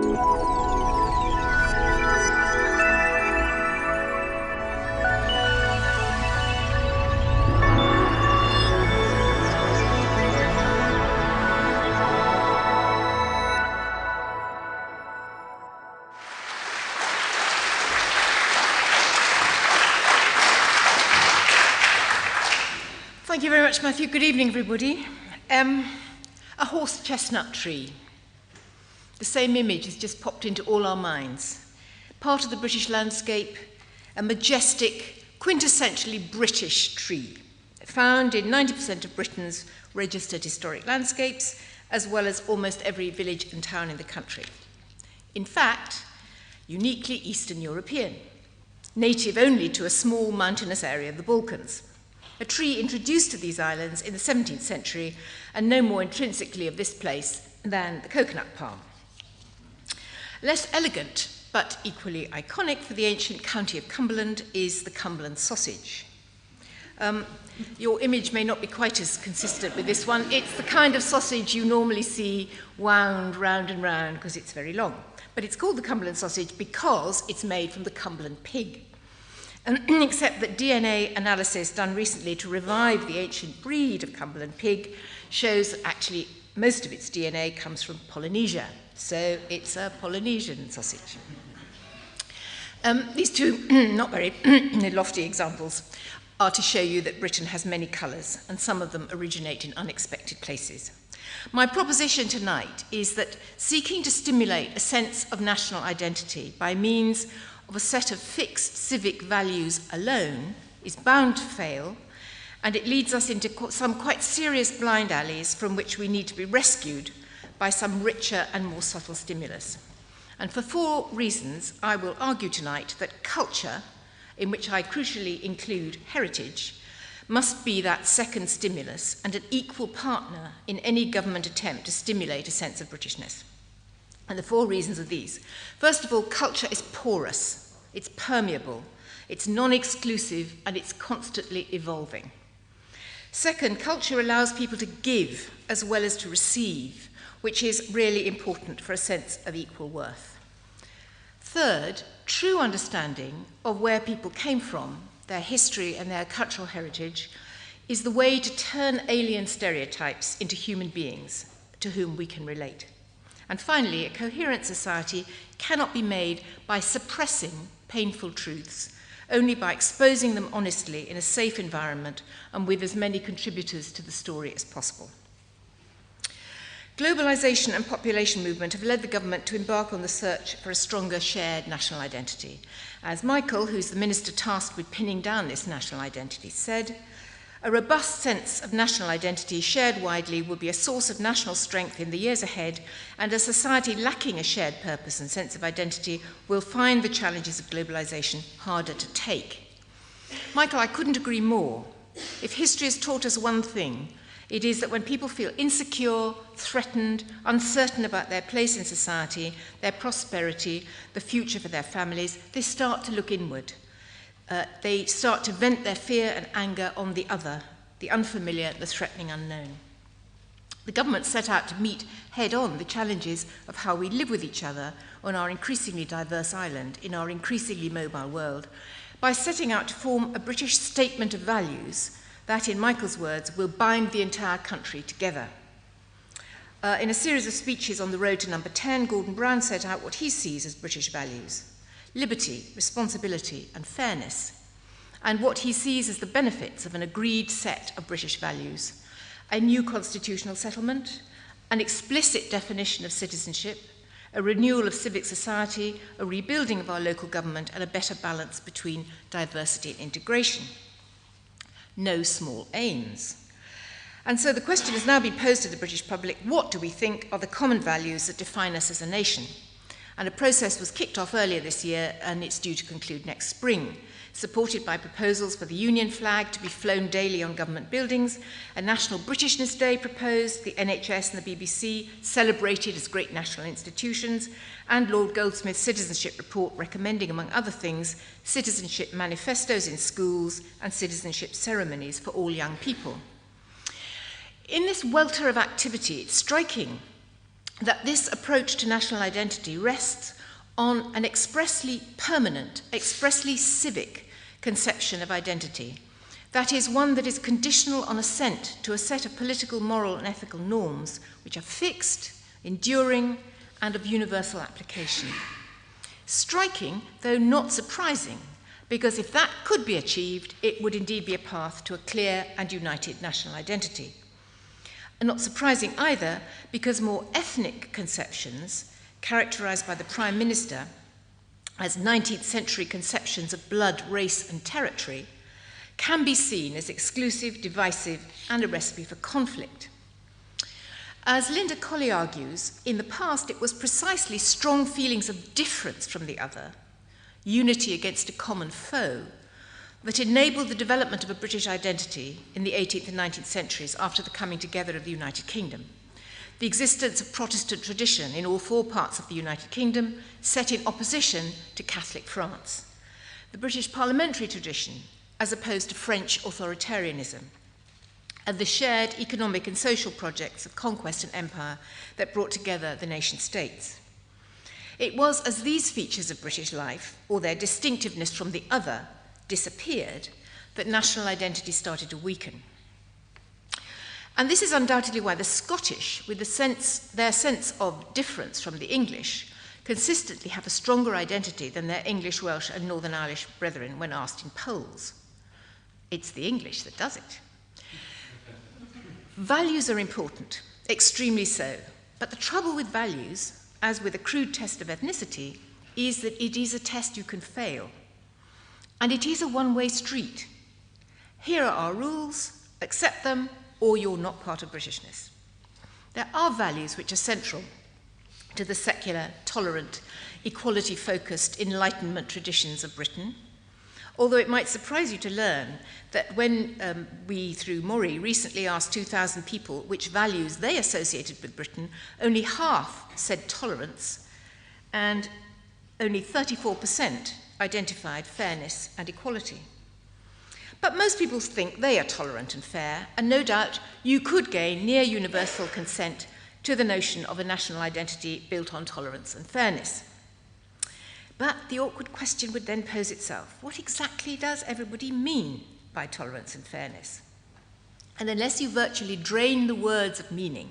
Thank you very much, Matthew. Good evening, everybody. A horse chestnut tree. The same image has just popped into all our minds. Part of the British landscape, a majestic, quintessentially British tree, found in 90% of Britain's registered historic landscapes, as well as almost every village and town in the country. In fact, uniquely Eastern European, native only to a small mountainous area of the Balkans. A tree introduced to these islands in the 17th century and no more intrinsically of this place than the coconut palm. Less elegant, but equally iconic for the ancient county of Cumberland is the Cumberland sausage. Your image may not be quite as consistent with this one. It's the kind of sausage you normally see wound round and round because it's very long. But it's called the Cumberland sausage because it's made from the Cumberland pig. Except that DNA analysis done recently to revive the ancient breed of Cumberland pig shows that actually most of its DNA comes from Polynesia. So it's a Polynesian sausage. These two not very lofty examples are to show you that Britain has many colours, and some of them originate in unexpected places. My proposition tonight is that seeking to stimulate a sense of national identity by means of a set of fixed civic values alone is bound to fail, and it leads us into some quite serious blind alleys from which we need to be rescued by some richer and more subtle stimulus. And for 4 reasons, I will argue tonight that culture, in which I crucially include heritage, must be that second stimulus and an equal partner in any government attempt to stimulate a sense of Britishness. And the 4 reasons are these. First of all, culture is porous, it's permeable, it's non-exclusive, and it's constantly evolving. Second, culture allows people to give as well as to receive, which is really important for a sense of equal worth. Third, true understanding of where people came from, their history and their cultural heritage, is the way to turn alien stereotypes into human beings to whom we can relate. And finally, a coherent society cannot be made by suppressing painful truths, only by exposing them honestly in a safe environment and with as many contributors to the story as possible. Globalization and population movement have led the government to embark on the search for a stronger shared national identity. As Michael, who's the minister tasked with pinning down this national identity, said, a robust sense of national identity shared widely will be a source of national strength in the years ahead, and a society lacking a shared purpose and sense of identity will find the challenges of globalization harder to take. Michael, I couldn't agree more. If history has taught us one thing, it is that when people feel insecure, threatened, uncertain about their place in society, their prosperity, the future for their families, they start to look inward. They start to vent their fear and anger on the other, the unfamiliar, the threatening unknown. The government set out to meet head-on the challenges of how we live with each other on our increasingly diverse island, in our increasingly mobile world, by setting out to form a British statement of values that, in Michael's words, will bind the entire country together. In a series of speeches on the road to number 10, Gordon Brown set out what he sees as British values: liberty, responsibility, and fairness, and what he sees as the benefits of an agreed set of British values: a new constitutional settlement, an explicit definition of citizenship, a renewal of civic society, a rebuilding of our local government, and a better balance between diversity and integration. No small aims. And so the question has now been posed to the British public: what do we think are the common values that define us as a nation? And a process was kicked off earlier this year, and it's due to conclude next spring, supported by proposals for the Union flag to be flown daily on government buildings, a National Britishness Day proposed, the NHS and the BBC celebrated as great national institutions, and Lord Goldsmith's citizenship report recommending, among other things, citizenship manifestos in schools and citizenship ceremonies for all young people. In this welter of activity, it's striking that this approach to national identity rests on an expressly permanent, expressly civic conception of identity. That is, one that is conditional on assent to a set of political, moral, and ethical norms which are fixed, enduring, and of universal application. Striking, though not surprising, because if that could be achieved, it would indeed be a path to a clear and united national identity. And not surprising either, because more ethnic conceptions, characterized by the Prime Minister as 19th century conceptions of blood, race, and territory, can be seen as exclusive, divisive, and a recipe for conflict. As Linda Colley argues, in the past it was precisely strong feelings of difference from the other, unity against a common foe, that enabled the development of a British identity in the 18th and 19th centuries after the coming together of the United Kingdom. The existence of Protestant tradition in all four parts of the United Kingdom set in opposition to Catholic France. The British parliamentary tradition, as opposed to French authoritarianism, and the shared economic and social projects of conquest and empire that brought together the nation-states. It was as these features of British life, or their distinctiveness from the other, disappeared, that national identity started to weaken. And this is undoubtedly why the Scottish, with their sense of difference from the English, consistently have a stronger identity than their English, Welsh, and Northern Irish brethren when asked in polls. It's the English that does it. Values are important, extremely so. But the trouble with values, as with a crude test of ethnicity, is that it is a test you can fail. And it is a one-way street. Here are our rules, accept them, or you're not part of Britishness. There are values which are central to the secular, tolerant, equality-focused Enlightenment traditions of Britain, although it might surprise you to learn that when we, through Mori, recently asked 2,000 people which values they associated with Britain, only half said tolerance, and only 34% identified fairness and equality. But most people think they are tolerant and fair, and no doubt you could gain near universal consent to the notion of a national identity built on tolerance and fairness. But the awkward question would then pose itself. What exactly does everybody mean by tolerance and fairness? And unless you virtually drain the words of meaning,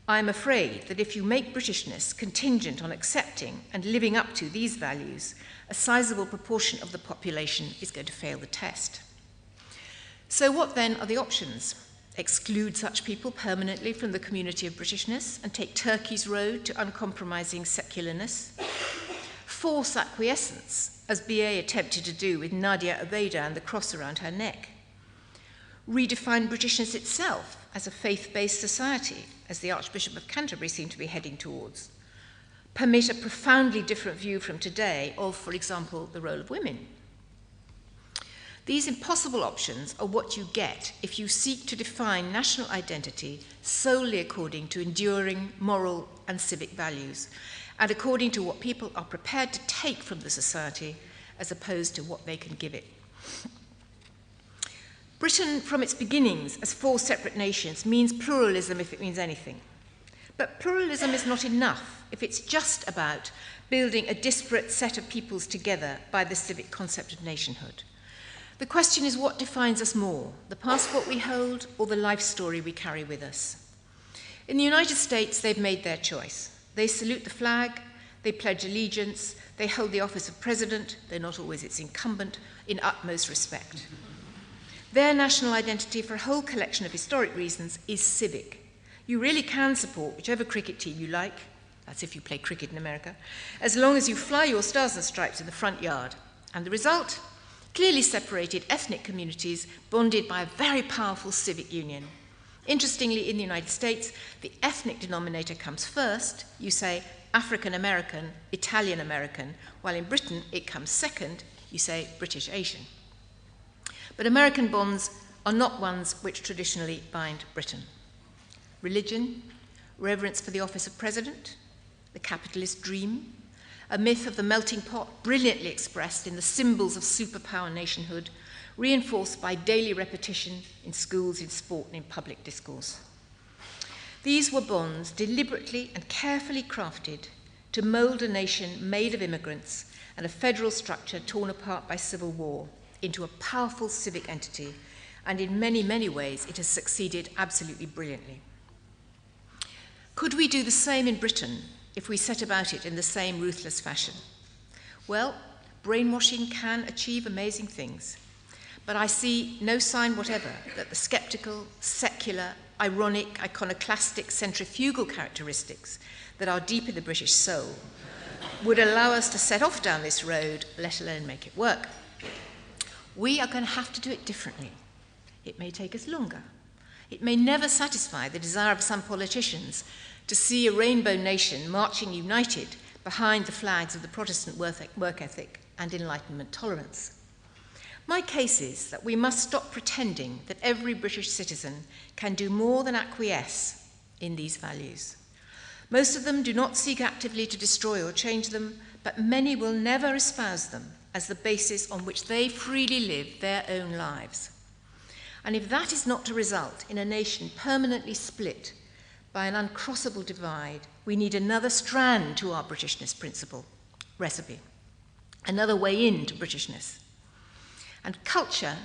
I'm afraid that if you make Britishness contingent on accepting and living up to these values, a sizable proportion of the population is going to fail the test. So what then are the options? Exclude such people permanently from the community of Britishness and take Turkey's road to uncompromising secularness? Force acquiescence, as BA attempted to do with Nadia Obeida and the cross around her neck? Redefine Britishness itself as a faith-based society, as the Archbishop of Canterbury seemed to be heading towards? Permit a profoundly different view from today of, for example, the role of women? These impossible options are what you get if you seek to define national identity solely according to enduring moral and civic values, and according to what people are prepared to take from the society as opposed to what they can give it. Britain, from its beginnings as four separate nations, means pluralism if it means anything. But pluralism is not enough if it's just about building a disparate set of peoples together by the civic concept of nationhood. The question is, what defines us more, the passport we hold or the life story we carry with us? In the United States, they've made their choice. They salute the flag, they pledge allegiance, they hold the office of president, though not always its incumbent, in utmost respect. Their national identity, for a whole collection of historic reasons, is civic. You really can support whichever cricket team you like, that's if you play cricket in America, as long as you fly your stars and stripes in the front yard. And the result? Clearly separated ethnic communities bonded by a very powerful civic union. Interestingly, in the United States, the ethnic denominator comes first. You say African American, Italian American, while in Britain it comes second. You say British Asian. But American bonds are not ones which traditionally bind Britain. Religion, reverence for the office of president, the capitalist dream, a myth of the melting pot brilliantly expressed in the symbols of superpower nationhood, reinforced by daily repetition in schools, in sport, and in public discourse. These were bonds deliberately and carefully crafted to mould a nation made of immigrants and a federal structure torn apart by civil war into a powerful civic entity, and in many, many ways it has succeeded absolutely brilliantly. Could we do the same in Britain if we set about it in the same ruthless fashion? Well, brainwashing can achieve amazing things, but I see no sign whatever that the sceptical, secular, ironic, iconoclastic, centrifugal characteristics that are deep in the British soul would allow us to set off down this road, let alone make it work. We are going to have to do it differently. It may take us longer. It may never satisfy the desire of some politicians to see a rainbow nation marching united behind the flags of the Protestant work ethic and Enlightenment tolerance. My case is that we must stop pretending that every British citizen can do more than acquiesce in these values. Most of them do not seek actively to destroy or change them, but many will never espouse them as the basis on which they freely live their own lives. And if that is not to result in a nation permanently split by an uncrossable divide, we need another strand to our Britishness principle, recipe, another way into Britishness. And culture,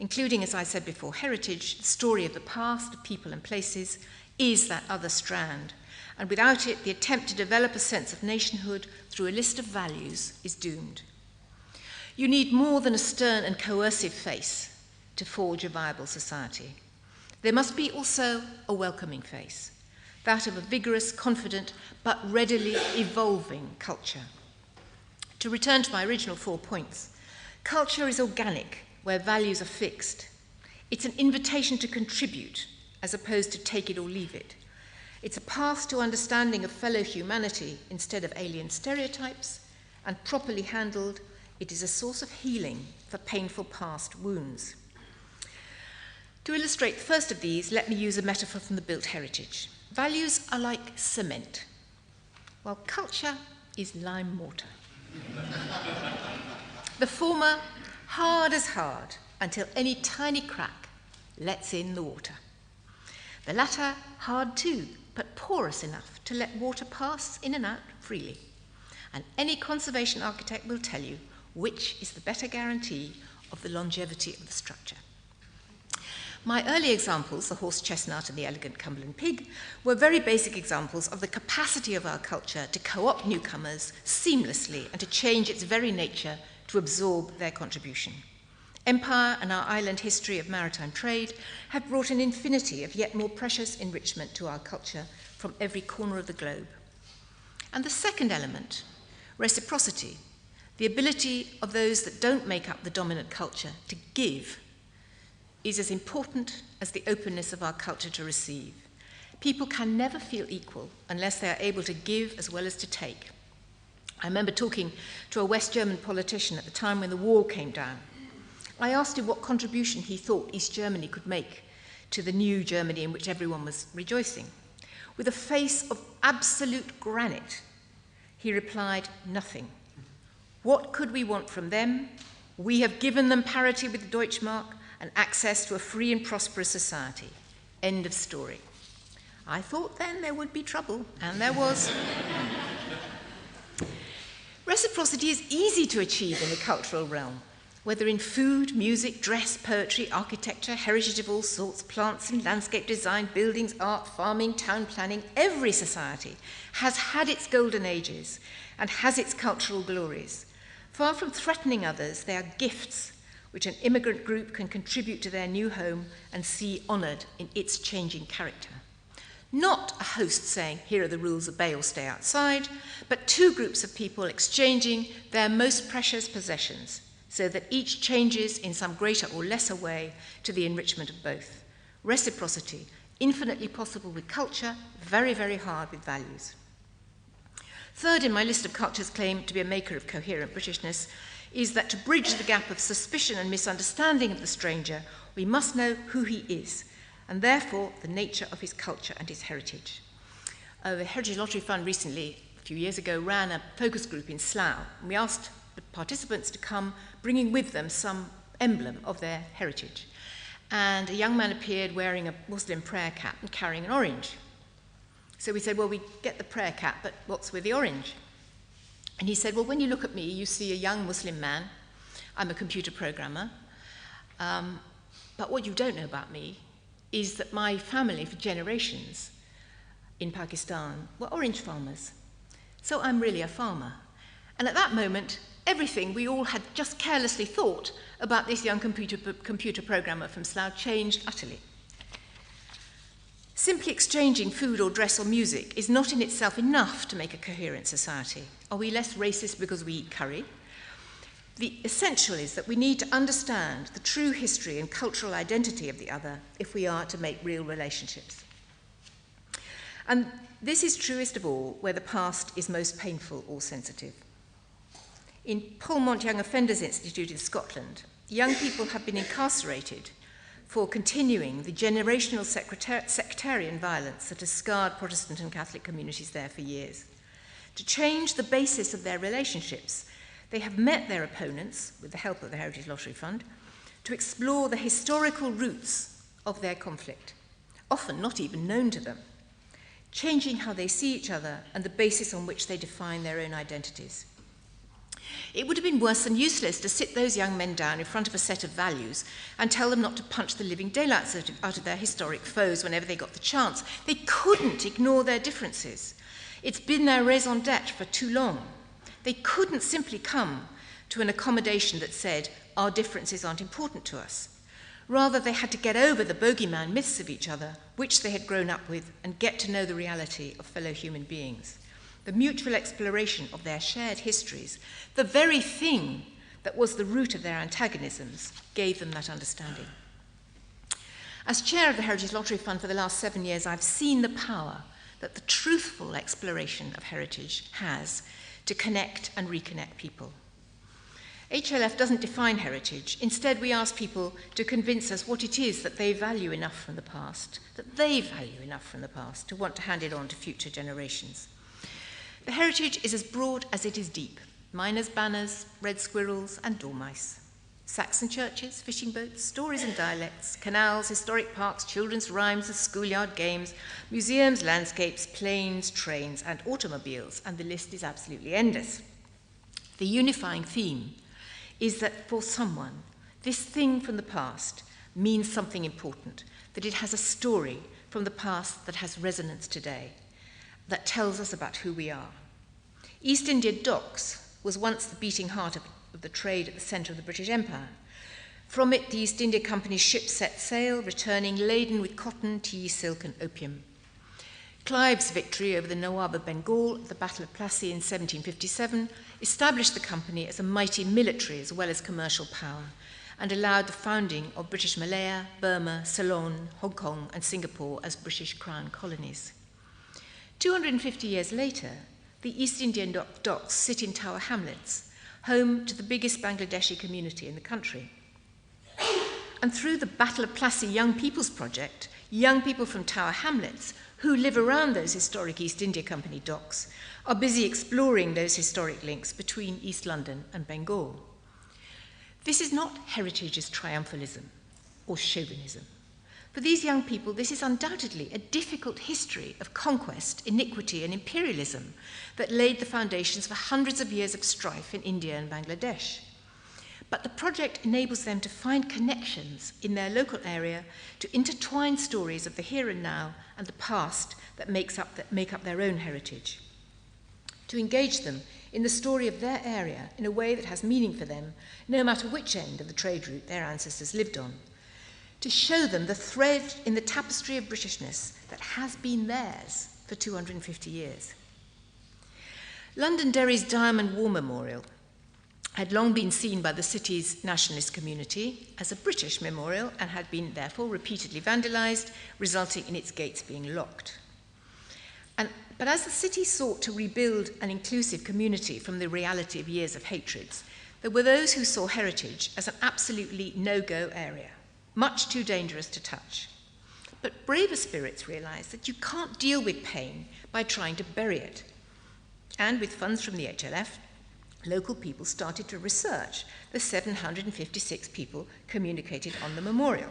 including, as I said before, heritage, the story of the past, of people and places, is that other strand. And without it, the attempt to develop a sense of nationhood through a list of values is doomed. You need more than a stern and coercive face to forge a viable society. There must be also a welcoming face, that of a vigorous, confident, but readily evolving culture. To return to my original 4 points, culture is organic, where values are fixed. It's an invitation to contribute, as opposed to take it or leave it. It's a path to understanding of fellow humanity instead of alien stereotypes, and properly handled, it is a source of healing for painful past wounds. To illustrate the first of these, let me use a metaphor from the built heritage. Values are like cement, while culture is lime mortar. The former, hard as hard, until any tiny crack lets in the water. The latter, hard too, but porous enough to let water pass in and out freely. And any conservation architect will tell you which is the better guarantee of the longevity of the structure. My early examples, the horse chestnut and the elegant Cumberland pig, were very basic examples of the capacity of our culture to co-opt newcomers seamlessly and to change its very nature to absorb their contribution. Empire and our island history of maritime trade have brought an infinity of yet more precious enrichment to our culture from every corner of the globe. And the second element, reciprocity, the ability of those that don't make up the dominant culture to give, is as important as the openness of our culture to receive. People can never feel equal unless they are able to give as well as to take. I remember talking to a West German politician at the time when the wall came down. I asked him what contribution he thought East Germany could make to the new Germany in which everyone was rejoicing. With a face of absolute granite, he replied, nothing. What could we want from them? We have given them parity with the Deutschmark and access to a free and prosperous society. End of story. I thought then there would be trouble, and there was. Reciprocity is easy to achieve in the cultural realm, whether in food, music, dress, poetry, architecture, heritage of all sorts, plants and landscape design, buildings, art, farming, town planning. Every society has had its golden ages and has its cultural glories. Far from threatening others, they are gifts which an immigrant group can contribute to their new home and see honoured in its changing character. Not a host saying, here are the rules, obey or stay outside, but two groups of people exchanging their most precious possessions so that each changes in some greater or lesser way to the enrichment of both. Reciprocity, infinitely possible with culture, very, very hard with values. Third in my list of cultures claimed to be a maker of coherent Britishness is that to bridge the gap of suspicion and misunderstanding of the stranger, we must know who he is, and therefore the nature of his culture and his heritage. The Heritage Lottery Fund recently, a few years ago, ran a focus group in Slough, and we asked the participants to come bringing with them some emblem of their heritage. And a young man appeared wearing a Muslim prayer cap and carrying an orange. So we said, well, we get the prayer cap, but what's with the orange? And he said, well, when you look at me, you see a young Muslim man. I'm a computer programmer. But what you don't know about me is that my family for generations in Pakistan were orange farmers. So I'm really a farmer. And at that moment, everything we all had just carelessly thought about this young computer programmer from Slough changed utterly. Simply exchanging food or dress or music is not in itself enough to make a coherent society. Are we less racist because we eat curry? The essential is that we need to understand the true history and cultural identity of the other if we are to make real relationships. And this is truest of all where the past is most painful or sensitive. In Polmont Young Offenders Institute in Scotland, young people have been incarcerated for continuing the generational sectarian violence that has scarred Protestant and Catholic communities there for years. To change the basis of their relationships, they have met their opponents, with the help of the Heritage Lottery Fund, to explore the historical roots of their conflict, often not even known to them, changing how they see each other and the basis on which they define their own identities. It would have been worse than useless to sit those young men down in front of a set of values and tell them not to punch the living daylights out of their historic foes whenever they got the chance. They couldn't ignore their differences. It's been their raison d'etre for too long. They couldn't simply come to an accommodation that said, our differences aren't important to us. Rather, they had to get over the bogeyman myths of each other, which they had grown up with, and get to know the reality of fellow human beings. The mutual exploration of their shared histories, the very thing that was the root of their antagonisms, gave them that understanding. As chair of the Heritage Lottery Fund for the last 7 years, I've seen the power that the truthful exploration of heritage has to connect and reconnect people. HLF doesn't define heritage. Instead, we ask people to convince us what it is that they value enough from the past, to want to hand it on to future generations. The heritage is as broad as it is deep. Miners' banners, red squirrels, and dormice. Saxon churches, fishing boats, stories and dialects, canals, historic parks, children's rhymes and schoolyard games, museums, landscapes, planes, trains, and automobiles, and the list is absolutely endless. The unifying theme is that for someone, this thing from the past means something important, that it has a story from the past that has resonance today, that tells us about who we are. East India Docks was once the beating heart of the trade at the centre of the British Empire. From it, the East India Company's ships set sail, returning laden with cotton, tea, silk, and opium. Clive's victory over the Nawab of Bengal at the Battle of Plassey in 1757 established the company as a mighty military as well as commercial power and allowed the founding of British Malaya, Burma, Ceylon, Hong Kong, and Singapore as British Crown colonies. 250 years later, the East Indian docks sit in Tower Hamlets, home to the biggest Bangladeshi community in the country. And through the Battle of Plassey Young People's Project, young people from Tower Hamlets who live around those historic East India Company docks are busy exploring those historic links between East London and Bengal. This is not heritage as triumphalism or chauvinism. For these young people, this is undoubtedly a difficult history of conquest, iniquity, and imperialism that laid the foundations for hundreds of years of strife in India and Bangladesh. But the project enables them to find connections in their local area, to intertwine stories of the here and now and the past that make up their own heritage, to engage them in the story of their area in a way that has meaning for them, no matter which end of the trade route their ancestors lived on, to show them the thread in the tapestry of Britishness that has been theirs for 250 years. Londonderry's Diamond War Memorial had long been seen by the city's nationalist community as a British memorial and had been therefore repeatedly vandalised, resulting in its gates being locked. But as the city sought to rebuild an inclusive community from the reality of years of hatreds, there were those who saw heritage as an absolutely no-go area, much too dangerous to touch. But braver spirits realised that you can't deal with pain by trying to bury it. And with funds from the HLF, local people started to research the 756 people communicated on the memorial.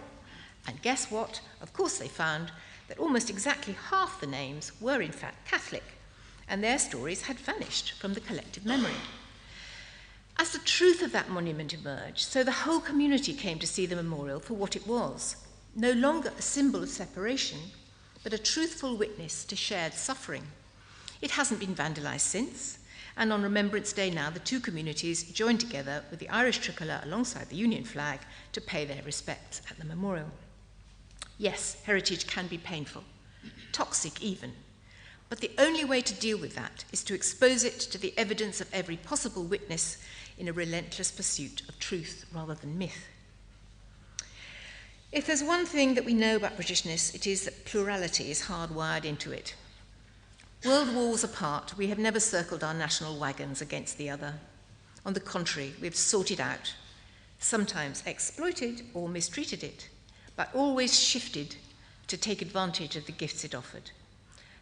And guess what? Of course they found that almost exactly half the names were in fact Catholic, and their stories had vanished from the collective memory. As the truth of that monument emerged, so the whole community came to see the memorial for what it was, no longer a symbol of separation, but a truthful witness to shared suffering. It hasn't been vandalized since, and on Remembrance Day now, the two communities joined together with the Irish tricolour alongside the Union flag to pay their respects at the memorial. Yes, heritage can be painful, toxic even, but the only way to deal with that is to expose it to the evidence of every possible witness in a relentless pursuit of truth rather than myth. If there's one thing that we know about Britishness, it is that plurality is hardwired into it. World wars apart, we have never circled our national wagons against the other. On the contrary, we've sought it out, sometimes exploited or mistreated it, but always shifted to take advantage of the gifts it offered.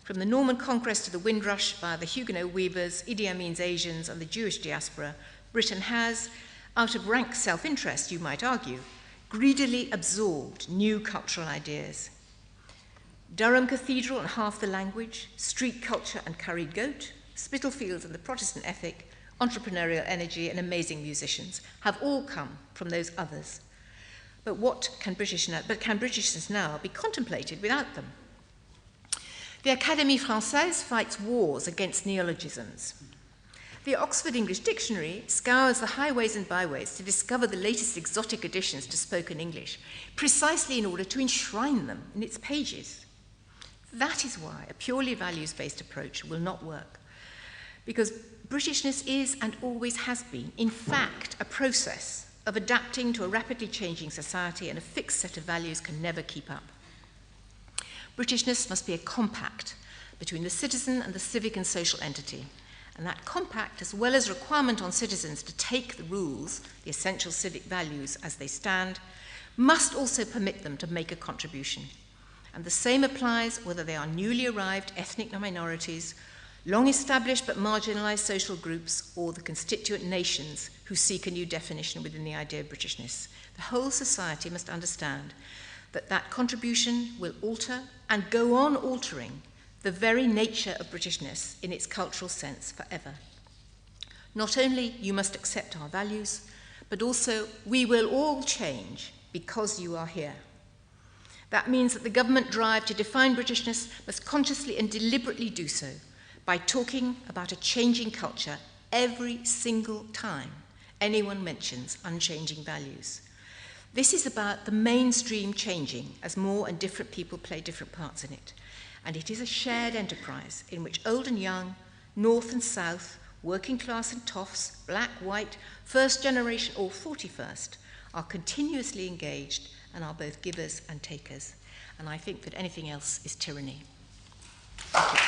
From the Norman conquest to the Windrush via the Huguenot weavers, Idi Amin's Asians and the Jewish diaspora, Britain has, out of rank self-interest, you might argue, greedily absorbed new cultural ideas. Durham Cathedral and half the language, street culture and curried goat, Spitalfields and the Protestant ethic, entrepreneurial energy and amazing musicians have all come from those others. But can Britishness now be contemplated without them? The Académie Française fights wars against neologisms. The Oxford English Dictionary scours the highways and byways to discover the latest exotic additions to spoken English, precisely in order to enshrine them in its pages. That is why a purely values-based approach will not work, because Britishness is and always has been, in fact, a process of adapting to a rapidly changing society, and a fixed set of values can never keep up. Britishness must be a compact between the citizen and the civic and social entity, and that compact, as well as requirement on citizens to take the rules, the essential civic values as they stand, must also permit them to make a contribution. And the same applies whether they are newly arrived ethnic minorities, long-established but marginalised social groups, or the constituent nations who seek a new definition within the idea of Britishness. The whole society must understand that that contribution will alter and go on altering the very nature of Britishness in its cultural sense forever. Not only you must accept our values, but also we will all change because you are here. That means that the government drive to define Britishness must consciously and deliberately do so by talking about a changing culture every single time anyone mentions unchanging values. This is about the mainstream changing as more and different people play different parts in it. And it is a shared enterprise in which old and young, north and south, working class and toffs, black, white, first generation or 41st, are continuously engaged and are both givers and takers. And I think that anything else is tyranny. Thank you.